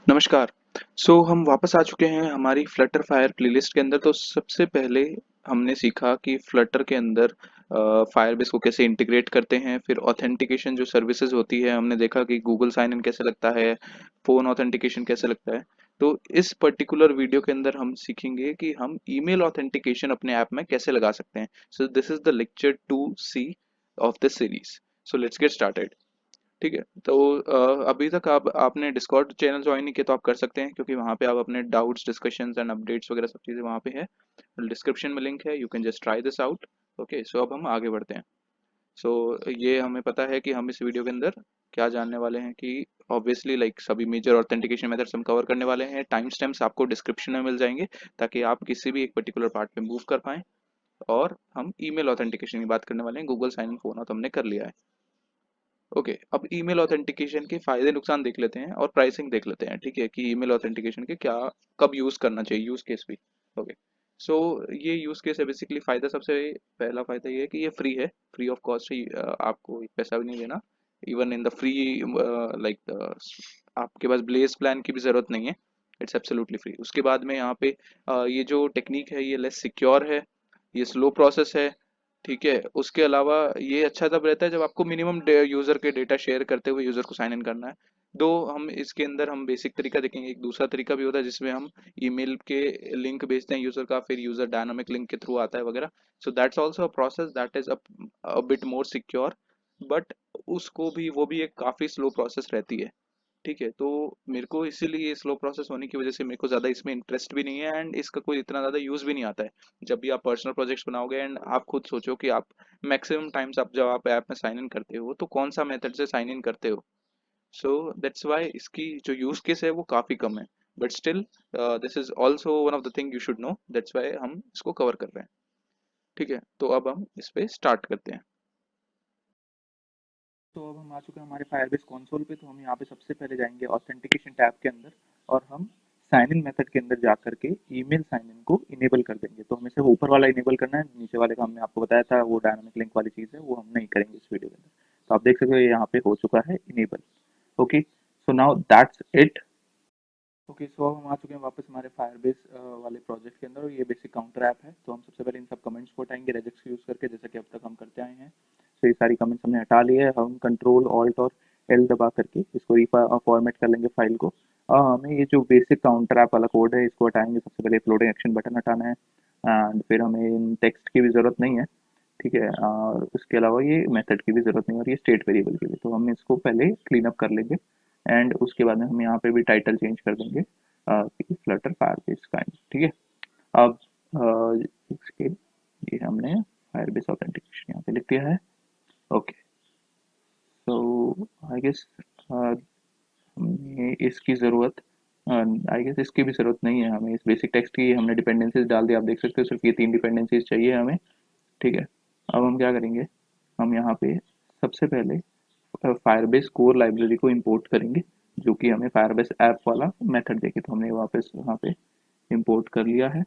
नमस्कार। हम वापस आ चुके हैं हमारी फ्लटर फायर प्लेलिस्ट के अंदर। तो सबसे पहले हमने सीखा कि फ्लटर के अंदर फायरबेस को कैसे इंटीग्रेट करते हैं। फिर ऑथेंटिकेशन जो सर्विसेज होती है, हमने देखा कि गूगल साइन इन कैसे लगता है, फ़ोन ऑथेंटिकेशन कैसे लगता है। तो इस पर्टिकुलर वीडियो के अंदर हम सीखेंगे कि हम ईमेल ऑथेंटिकेशन अपने ऐप में कैसे लगा सकते हैं। So this is the lecture 2C of this series. So let's get started. ठीक है। तो अभी तक आपने डिस्कॉर्ड चैनल ज्वाइन नहीं किया तो आप कर सकते हैं, क्योंकि वहाँ पे आप अपने डाउट्स, डिस्कशंस एंड अपडेट्स वगैरह सब चीज़ें वहाँ पे है। डिस्क्रिप्शन में लिंक है, you can just try this out. Okay, so अब हम आगे बढ़ते हैं। सो ये हमें पता है कि हम इस वीडियो के अंदर क्या जानने वाले हैं कि ऑब्वियसली लाइक सभी मेजर ऑथेंटिकेशन मेथड्स हम कवर करने वाले हैं। टाइम स्टैम्प्स आपको डिस्क्रिप्शन में मिल जाएंगे, ताकि आप किसी भी एक पर्टिकुलर पार्ट पे मूव कर पाएं। और हम ईमेल ऑथेंटिकेशन की बात करने वाले हैं। Google sign in phone auth हमने कर लिया है। ओके, अब ईमेल ऑथेंटिकेशन के फायदे नुकसान देख लेते हैं और प्राइसिंग देख लेते हैं। ठीक है, कि ईमेल ऑथेंटिकेशन के क्या, कब यूज करना चाहिए, यूज केस भी। ओके, सो ये यूज केस है बेसिकली। फायदा, सबसे पहला फायदा ये है कि ये फ्री है, फ्री ऑफ कॉस्ट ही। आपको एक पैसा भी नहीं देना। Even in the free, like आपके पास ब्लेज प्लान की भी जरूरत नहीं है। It's absolutely free. उसके बाद में यहाँ पे ये जो टेक्निक है ये लेस सिक्योर है, ये स्लो प्रोसेस है। ठीक है, उसके अलावा ये अच्छा तब रहता है जब आपको मिनिमम यूजर के डेटा शेयर करते हुए यूजर को साइन इन करना है। दो, हम इसके अंदर हम बेसिक तरीका देखेंगे। एक दूसरा तरीका भी होता है जिसमें हम ईमेल के लिंक भेजते हैं यूजर का, फिर यूजर डायनामिक लिंक के थ्रू आता है वगैरह। So that's also a process that is a bit more secure, but उसको भी, वो भी एक काफी स्लो प्रोसेस रहती है। ठीक है, तो मेरे को इसीलिए स्लो प्रोसेस होने की वजह से मेरे को ज़्यादा इसमें इंटरेस्ट भी नहीं है, एंड इसका कोई इतना ज़्यादा यूज़ भी नहीं आता है। जब भी आप पर्सनल प्रोजेक्ट्स बनाओगे, एंड आप खुद सोचो कि आप मैक्सिमम टाइम्स आप जब आप ऐप में साइन इन करते हो तो कौन सा मेथड से साइन इन करते हो। सो दैट्स वाई इसकी जो यूज़ केस है वो काफ़ी कम है। But still this is also one of the thing you should know, that's why हम इसको कवर कर रहे हैं। ठीक है, तो अब हम इस पे स्टार्ट करते हैं। तो अब हम आ चुके हैं हमारे फायरबेस कंसोल पे। तो हम यहाँ पे सबसे पहले जाएंगे ऑथेंटिकेशन टैब के अंदर, और हम साइन इन मेथड के अंदर जा करके ईमेल साइन इन को इनेबल कर देंगे। तो हमें सिर्फ ऊपर वाला इनेबल करना है, नीचे वाले का हमने आपको बताया था वो डायनामिक लिंक वाली चीज़ है, वो हम नहीं करेंगे इस वीडियो के अंदर। तो आप देख सकते हो ये यहाँ पे हो चुका है enable. Okay, so now that's it. Okay, so अब हम आ चुके हैं वापस हमारे फायरबेस वाले प्रोजेक्ट के अंदर, और ये बेसिक काउंटर ऐप है। तो हम सबसे पहले इन सब कमेंट्स को हटाएंगे रेजिक्स यूज़ करके, जैसा कि अब तक हम करते आए हैं। तो ये सारी कमेंट्स हमने हटा लिए हैं। हम कंट्रोल ऑल्ट और एल दबा करके इसको फॉर्मेट कर लेंगे फाइल को। हमें ये जो बेसिक काउंटर ऐप वाला कोड है इसको हटाएंगे। सबसे पहले फ्लोटिंग एक्शन बटन हटाना है, एंड फिर हमें इन टेक्स्ट की भी ज़रूरत नहीं है। ठीक है, और उसके अलावा ये मेथड की भी ज़रूरत नहीं है, और ये स्टेट वेरिएबल की भी। तो हम इसको पहले क्लीन अप कर लेंगे, एंड उसके बाद में हम यहाँ पे भी टाइटल चेंज कर देंगे फ्लटर फायरबेस काइंड। ठीक है, अब इसके ये हमने फायरबेस ऑथेंटिकेशन यहाँ पे लिख दिया है। ओके, सो आई गेस हमें इसकी ज़रूरत, आई गेस इसकी भी ज़रूरत नहीं है हमें। इस बेसिक टेक्स्ट की हमने डिपेंडेंसीज डाल दिया, आप देख सकते हो सिर्फ ये 3 डिपेंडेंसीज चाहिए हमें। ठीक है, अब हम क्या करेंगे, हम यहाँ पे सबसे पहले फायरबेस कोर लाइब्रेरी को इंपोर्ट करेंगे, जो कि हमें फायरबेस ऐप वाला मेथड देखे। तो हमने वापस वहाँ पे इंपोर्ट कर लिया है,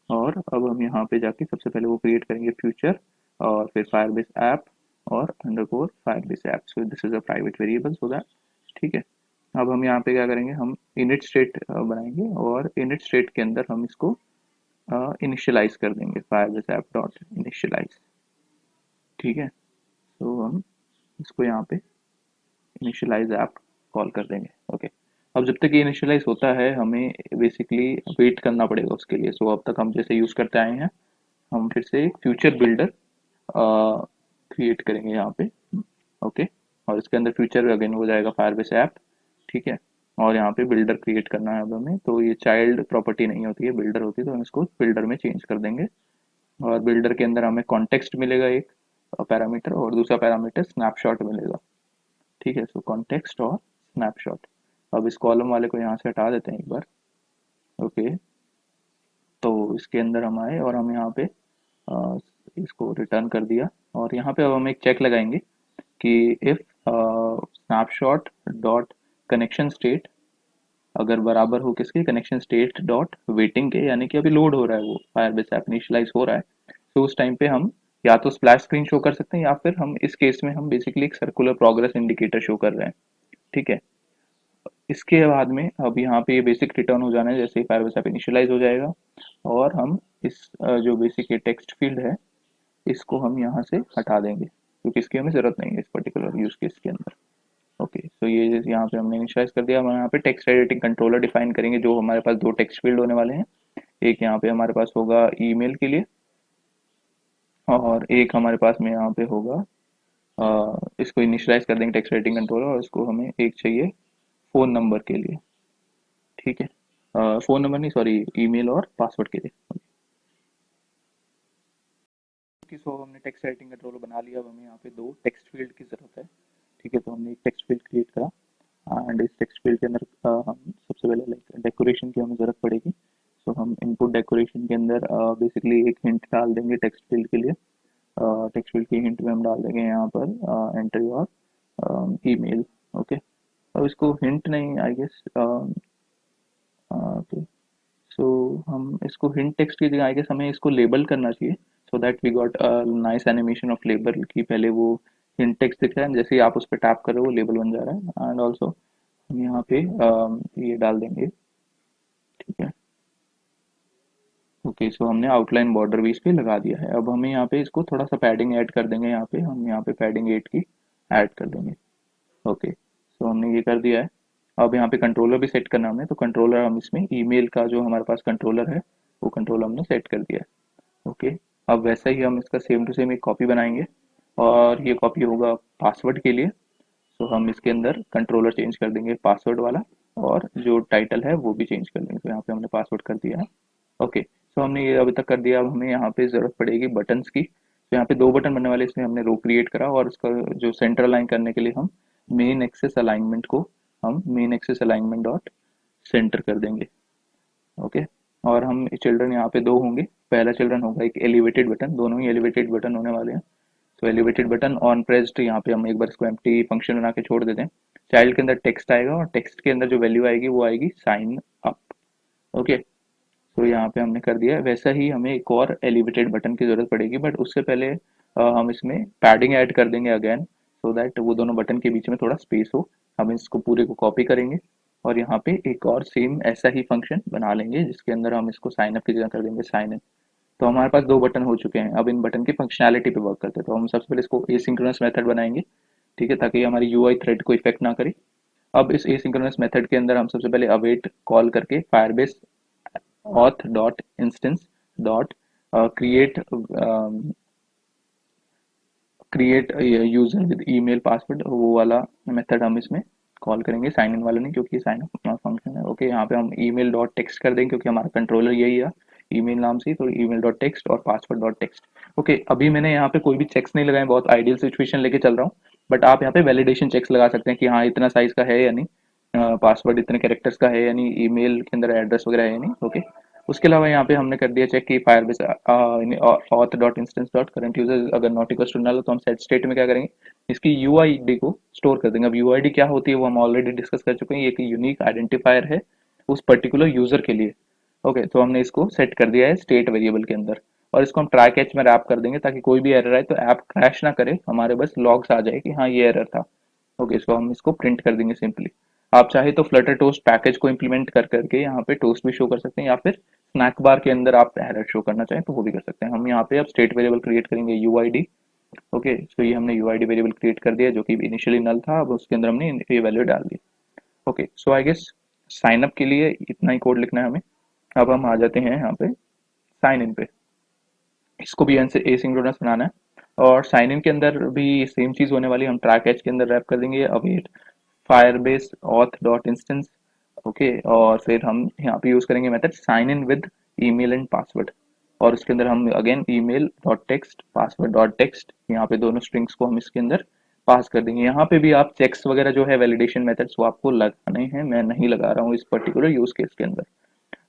और अब हम यहाँ पे जाके सबसे पहले वो क्रिएट करेंगे फ्यूचर, और फिर फायरबेस ऐप और underscore Firebase app. So this is a private variable so that. ठीक है, अब हम यहाँ पे क्या करेंगे, हम इनिट स्टेट बनाएंगे, और इनिट स्टेट के अंदर हम इसको इनिशियलाइज कर देंगे, फायरबेस ऐप डॉट इनिशियलाइज। ठीक है, तो हम इसको यहाँ पे इनिशियलाइज ऐप कॉल कर देंगे। ओके, अब जब तक ये इनिशियलाइज होता है हमें बेसिकली वेट करना पड़ेगा उसके लिए। सो अब तक हम जैसे यूज़ करते आए हैं, हम फिर से एक फ्यूचर बिल्डर क्रिएट करेंगे यहाँ पे। ओके, और इसके अंदर फ्यूचर अगेन हो जाएगा फायरबेस ऐप। ठीक है, और यहाँ पे बिल्डर क्रिएट करना है अब हमें। तो ये चाइल्ड प्रॉपर्टी नहीं होती है, बिल्डर होती है, तो हम इसको बिल्डर में चेंज कर देंगे। और बिल्डर के अंदर हमें कॉन्टेक्स्ट मिलेगा एक पैरामीटर, और दूसरा पैरामीटर स्नैपशॉट मिलेगा। ठीक है, सो कॉन्टेक्स्ट और स्नैपशॉट। अब इस कॉलम वाले को यहाँ से हटा देते हैं एक बार। ओके, तो इसके अंदर हम आए और हम यहाँ पे इसको रिटर्न कर दिया। और यहाँ पे अब हम एक चेक लगाएंगे कि if snapshot dot connection state अगर बराबर हो किसके, कनेक्शन स्टेट डॉट वेटिंग के, यानी कि अभी लोड हो रहा है, वो फायरबेस ऐप इनिशियलाइज हो रहा है। तो उस टाइम पे हम या तो स्प्लैश स्क्रीन शो कर सकते हैं, या फिर हम इस केस में हम बेसिकली एक सर्कुलर प्रोग्रेस इंडिकेटर शो कर रहे हैं। ठीक है, इसके बाद में अब यहाँ पे ये बेसिक रिटर्न हो जाना है जैसे ही फायरबेस ऐप इनिशियलाइज हो जाएगा। और हम इस जो बेसिक ये टेक्स्ट फील्ड है इसको हम यहाँ से हटा देंगे क्योंकि इसकी हमें ज़रूरत नहीं है इस पर्टिकुलर यूज केस के अंदर। ओके, सो ये यहाँ पे हमने इनिशियलाइज कर दिया। हम यहाँ पे टेक्स्ट एडिटिंग कंट्रोलर डिफाइन करेंगे जो हमारे पास दो टेक्स्ट फील्ड होने वाले हैं। एक यहाँ पे हमारे पास होगा ईमेल के लिए और एक हमारे पास में यहाँ पे होगा इसको इनिशियलाइज कर देंगे टेक्स्ट एडिटिंग कंट्रोलर और इसको हमें एक चाहिए फ़ोन नंबर के लिए। ठीक है, फ़ोन नंबर नहीं, सॉरी, ईमेल और पासवर्ड के लिए। कि सो हमने टेक्स्ट एडिटिंग कंट्रोलर बना लिया। अब हमें यहाँ पे दो टेक्स्ट फील्ड की ज़रूरत है। ठीक है, तो हमने एक टेक्स्ट फील्ड क्रिएट करा एंड इस टेक्स्ट फील्ड के अंदर हम सबसे पहले लाइक डेकोरेशन की हमें ज़रूरत पड़ेगी। सो हम इनपुट डेकोरेशन के अंदर बेसिकली एक हिंट डाल देंगे टेक्स्ट फील्ड के लिए। टेक्स्ट फील्ड की हिंट में हम डाल देंगे यहाँ पर एंटर योर ईमेल। ओके, अब इसको हिंट नहीं, आई गेस, ओके, सो हम इसको हिंट टेक्स्ट की जगह आई गेस हमें इसको लेबल करना चाहिए so that we got nice animation of label की पहले वो हिंट टेक्स्ट दिख रहा है जैसे ही आप उस पर टैप कर रहे हो वो लेबल बन जा रहा है। एंड ऑल्सो हम यहाँ पे ये डाल देंगे। ठीक है, ओके, सो हमने आउटलाइन बॉर्डर भी इस पे लगा दिया है। अब हमें यहाँ पे इसको थोड़ा सा पैडिंग ऐड कर देंगे। यहाँ पे हम यहाँ पे पैडिंग 8 की ऐड कर देंगे। ओके, सो हमने ये कर दिया है। अब यहाँ पे कंट्रोलर भी सेट करना है हमें, तो कंट्रोलर हम इसमें ईमेल का जो हमारे पास कंट्रोलर है वो कंट्रोलर हमने सेट कर दिया है। ओके, अब वैसा ही हम इसका सेम टू सेम एक कॉपी बनाएंगे और ये कॉपी होगा पासवर्ड के लिए। तो हम इसके अंदर कंट्रोलर चेंज कर देंगे पासवर्ड वाला और जो टाइटल है वो भी चेंज कर देंगे। तो यहाँ पे हमने पासवर्ड कर दिया है। ओके, सो हमने ये अभी तक कर दिया। अब हमें यहाँ पे ज़रूरत पड़ेगी बटन्स की। तो यहाँ पे दो बटन बनने वाले, इसमें हमने रो क्रिएट करा और इसका जो सेंटर अलाइन करने के लिए हम मेन एक्सेस अलाइनमेंट को हम main axis alignment dot centre कर देंगे। ओके, और हम चिल्ड्रन यहाँ पे दो होंगे। पहला चिल्ड्रन होगा एक एलिवेटेड बटन, दोनों ही एलिवेटेड बटन होने वाले हैं। तो एलिवेटेड बटन ऑन प्रेस्ड, यहाँ पे हम एक बार इसको एम्प्टी फंक्शन बना के छोड़ देते हैं। चाइल्ड के अंदर टेक्स्ट आएगा और टेक्स्ट के अंदर जो वैल्यू आएगी वो आएगी साइन अप। ओके, तो यहाँ पे हमने कर दिया है। वैसा ही हमें एक और एलिवेटेड बटन की जरूरत पड़ेगी बट उससे पहले हम इसमें पैडिंग ऐड कर देंगे अगेन सो दैट वो दोनों बटन के बीच में थोड़ा स्पेस हो। हम इसको पूरे को कॉपी करेंगे और यहाँ पे एक और सेम ऐसा ही फंक्शन बना लेंगे जिसके अंदर हम इसको साइन अप की जगह कर देंगे साइन इन। तो हमारे पास दो बटन हो चुके हैं। अब इन बटन की फंक्शनैलिटी पे वर्क करते हैं। तो हम सबसे पहले इसको एसिंक्रोनस मेथड बनाएंगे। ठीक है, ताकि हमारी यूआई थ्रेड को इफेक्ट ना करे। अब इस एसिंक्रोनस मेथड के अंदर हम सबसे पहले अवेट कॉल करके Firebase auth dot instance dot create create user with email password, वो वाला मेथड हम इसमें कॉल करेंगे, साइन इन वाला नहीं क्योंकि साइन अप अपना फंक्शन है। ओके, यहाँ पे हम ईमेल डॉट टेक्स्ट कर देंगे क्योंकि हमारा कंट्रोलर यही है ईमेल नाम से, तो ईमेल डॉट टेक्स्ट और पासवर्ड डॉट टेक्स्ट। ओके, अभी मैंने यहाँ पे कोई भी चेक्स नहीं लगाए, बहुत आइडियल सिचुएशन लेके चल रहा हूँ। बट आप यहाँ पे वैलिडेशन चेक्स लगा सकते हैं कि हाँ इतना साइज का है या नहीं, पासवर्ड इतने कैरेक्टर्स का है या नहीं, ईमेल के अंदर एड्रेस वगैरह है या नहीं। ओके, उसके अलावा यहाँ पे हमने कर दिया चेक कि Firebase auth dot instance dot current user अगर नॉट इक्वल टू नल हो तो हम सेट स्टेट में क्या करेंगे, इसकी यूआईडी को स्टोर कर देंगे। अब यूआईडी क्या होती है वो हम ऑलरेडी डिस्कस कर चुके हैं। ये एक यूनिक आइडेंटिफायर है उस पर्टिकुलर यूजर के लिए। ओके, तो हमने इसको सेट कर दिया है स्टेट वेरिएबल के अंदर और इसको हम ट्राई कैच में रैप कर देंगे ताकि कोई भी एरर आए तो ऐप क्रैश ना करे, हमारे बस लॉग्स आ जाए कि हाँ ये एरर था। ओके, इसको हम इसको प्रिंट कर देंगे सिंपली। आप चाहे तो फ्लटर टोस्ट पैकेज को इम्प्लीमेंट कर करके यहाँ पे टोस्ट भी शो कर सकते हैं या फिर स्नैक बार के अंदर आप एरर शो करना चाहें तो वो भी कर सकते हैं। हम यहाँ पे अब स्टेट वेरिएबल क्रिएट करेंगे यूआईडी। ओके, तो ये हमने यूआईडी वेरिएबल क्रिएट कर दिया जो कि इनिशियली नल था, अब उसके अंदर हमने ये वैल्यू डाल दी। Okay, so I guess sign up के लिए इतना ही कोड लिखना है हमें। अब हम आ जाते हैं यहाँ पे साइन इन पे। इसको भी एसिंक्रोनस बनाना है और साइन इन के अंदर भी सेम चीज होने वाली है। हम ट्रैक एच के अंदर रैप कर देंगे await Firebase auth dot instance. Okay, और फिर हम यहाँ पे यूज करेंगे method sign in with email and password और इसके अंदर हम again email dot text password dot text, यहाँ पे दोनों स्ट्रिंग्स को हम इसके अंदर पास कर देंगे। यहाँ पे भी आप चेक्स वगैरह जो है वैलिडेशन मेथड्स वो आपको लगाने हैं, मैं नहीं लगा रहा हूँ इस पर्टिकुलर यूज केस के अंदर।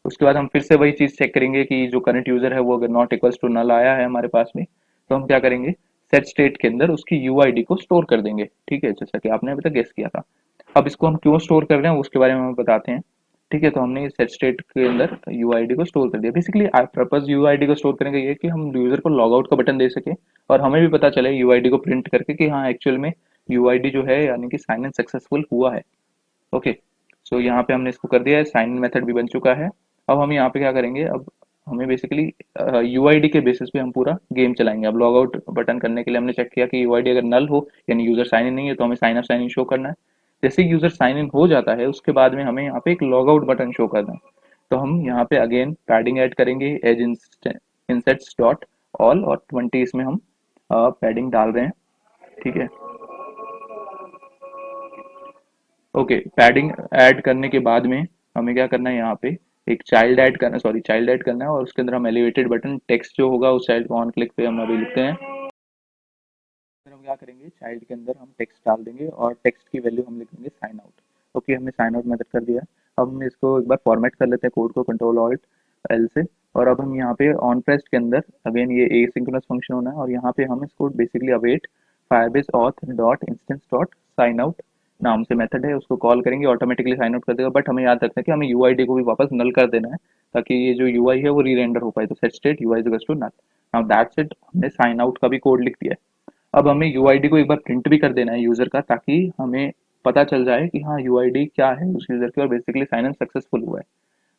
उसके बाद हम फिर से वही चीज चेक करेंगे कि जो करंट यूजर है वो अगर नॉट इक्वल्स टू नल आया है हमारे पास में तो हम क्या करेंगे, सेट स्टेट के अंदर उसकी यूआईडी को स्टोर कर देंगे। ठीक है, जैसा कि आपने अभी तक गेस किया था। अब इसको हम क्यों स्टोर कर रहे हैं उसके बारे में हम बताते हैं। ठीक है, तो हमने सेट स्टेट के अंदर यूआईडी को स्टोर कर दिया। बेसिकली पर्पस यूआईडी को स्टोर करने का ये है कि हम यूजर को लॉग आउट का बटन दे सके और हमें भी पता चले यूआईडी को प्रिंट करके कि हाँ एक्चुअल में यूआईडी जो है यानी कि साइन इन सक्सेसफुल हुआ है। ओके, सो यहाँ पे हमने इसको कर दिया है, साइन इन मेथड भी बन चुका है। अब हम यहाँ पे क्या करेंगे, अब हमें बेसिकली यूआईडी के बेसिस पे हम पूरा गेम चलाएंगे। अब लॉग आउट बटन करने के लिए हमने चेक किया कि यूआईडी अगर नल हो, यानी यूजर साइन इन नहीं है, तो हमें sign up sign in show करना है। जैसे ही यूजर साइन इन हो जाता है उसके बाद में हमें यहाँ पे एक लॉग आउट बटन शो करना है। तो हम यहाँ पे अगेन पैडिंग ऐड करेंगे, एज इंसेट्स डॉट ऑल, और 20 इसमें हम पैडिंग डाल रहे हैं। ठीक है, ओके। पैडिंग ऐड करने के बाद में हमें क्या करना है, यहाँ पे एक चाइल्ड ऐड करना, सॉरी चाइल्ड ऐड करना है, और उसके अंदर हम एलिवेटेड बटन टेक्स्ट जो होगा उस चाइल्ड को ऑन क्लिक पे हम अभी लिखते हैं। फिर हम क्या करेंगे, चाइल्ड के अंदर हम टेक्स्ट डाल देंगे और टेक्स्ट की वैल्यू हम लिख देंगे साइन आउट। ओके, हमने साइन आउट मेथड कर दिया है। अब हम इसको एक बार फॉर्मेट कर लेते हैं कोड को, कंट्रोल ऑल्ट एल से। और अब हम यहाँ पे ऑन प्रेस्ट के अंदर अगेन ये एसिंक्रोनस फंक्शन होना है, और यहाँ पे हम इसको basically await Firebase auth dot instance dot sign out नाम से मेथड है, उसको कॉल करेंगे, ऑटोमेटिकली साइन आउट कर देगा। बट हमें याद रखना है कि हमें यूआईडी को भी वापस नल कर देना है, ताकि ये जो यूआई है वो री रेंडर हो पाए। तो set state UI is to null. Now that's it, हमने साइन आउट का भी कोड लिख दिया है। अब हमें यूआईडी को एक बार प्रिंट भी कर देना है यूजर का, ताकि हमें पता चल जाए कि हाँ यूआईडी क्या है उस यूजर की, और बेसिकली साइन इन सक्सेसफुल हुआ है।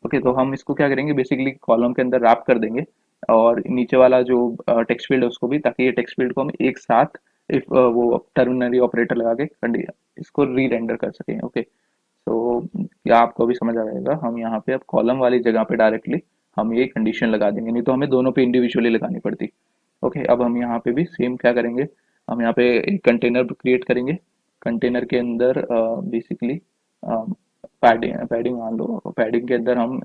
ओके, तो हम इसको क्या करेंगे, बेसिकली कॉलम के अंदर रैप कर देंगे, और नीचे वाला जो टेक्स्ट फील्ड है उसको भी, ताकि ये टेक्स्ट फील्ड को हम एक साथ इफ वो टर्मिनरी ऑपरेटर लगा के इसको री रेंडर कर सकें। ओके, तो क्या आपको अभी समझ आ जाएगा। हम यहाँ पे अब कॉलम वाली जगह पे डायरेक्टली हम ये कंडीशन लगा देंगे, नहीं तो हमें दोनों पे इंडिविजुअली लगानी पड़ती। ओके, अब हम यहाँ पे भी सेम क्या करेंगे, हम यहाँ पे एक कंटेनर क्रिएट करेंगे। कंटेनर के अंदर बेसिकली पैडिंग पैडिंग मान लो, पैडिंग के अंदर हम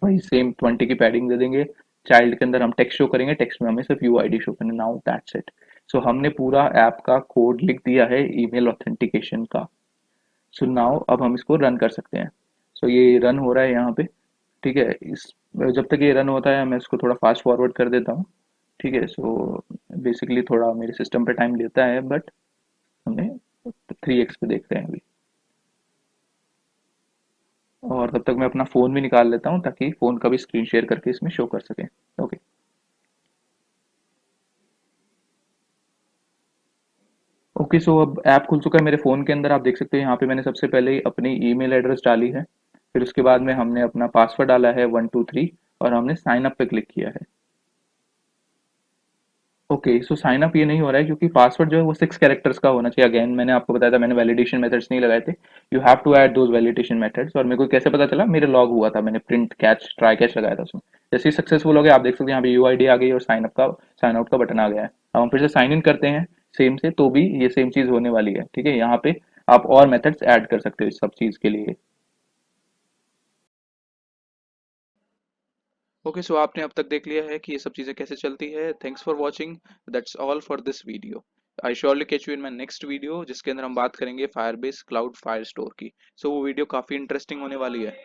वही सेम 20 की पैडिंग दे देंगे। चाइल्ड के अंदर हम टेक्स्ट शो करेंगे, टेक्स्ट में हमें सिर्फ यूआईडी शो करना। Now that's it. सो हमने पूरा ऐप का कोड लिख दिया है ईमेल ऑथेंटिकेशन का। सो नाउ अब हम इसको रन कर सकते हैं। सो ये रन हो रहा है यहाँ पे। ठीक है, इस जब तक ये रन होता है मैं इसको थोड़ा फास्ट फॉरवर्ड कर देता हूँ। ठीक है, सो बेसिकली थोड़ा मेरे सिस्टम पे टाइम लेता है, बट हमें 3x पे देखते हैं अभी। और तब तक मैं अपना फ़ोन भी निकाल लेता हूँ, ताकि फ़ोन का भी स्क्रीन शेयर करके इसमें शो कर सकें। Okay, okay. सो अब ऐप खुल चुका है मेरे फ़ोन के अंदर। आप देख सकते हैं यहाँ पे मैंने सबसे पहले ही अपनी ईमेल एड्रेस डाली है, फिर उसके बाद में हमने अपना पासवर्ड डाला है 123, और हमने साइन अप पे क्लिक किया है। ओके, सो साइन अप ये नहीं हो रहा है क्योंकि पासवर्ड जो है वो 6 कैरेक्टर्स का होना चाहिए। अगेन मैंने आपको बताया था, मैंने वैलिडेशन मेथड्स नहीं लगाए थे। You have to add those validation methods. और मेरे को कैसे पता चला, मेरे लॉग हुआ था, मैंने प्रिंट कैच ट्राई कैच लगाया था उसमें। जैसे ही सक्सेसफुल हो गया, आप देख सकते हैं यहाँ पे यूआईडी आ गई और साइन आउट का बटन आ गया है। अब हम फिर से साइन इन करते हैं सेम से, तो भी ये सेम चीज होने वाली है। ठीक है, यहाँ पे आप और मेथड्स ऐड कर सकते हो इस सब चीज के लिए। ओके, सो आपने अब तक देख लिया है कि ये सब चीज़ें कैसे चलती है। Thanks for watching. That's all for this video. I surely catch you in my next video, जिसके अंदर हम बात करेंगे फायरबेस क्लाउड फायर स्टोर की। सो वो वीडियो काफ़ी इंटरेस्टिंग होने वाली है।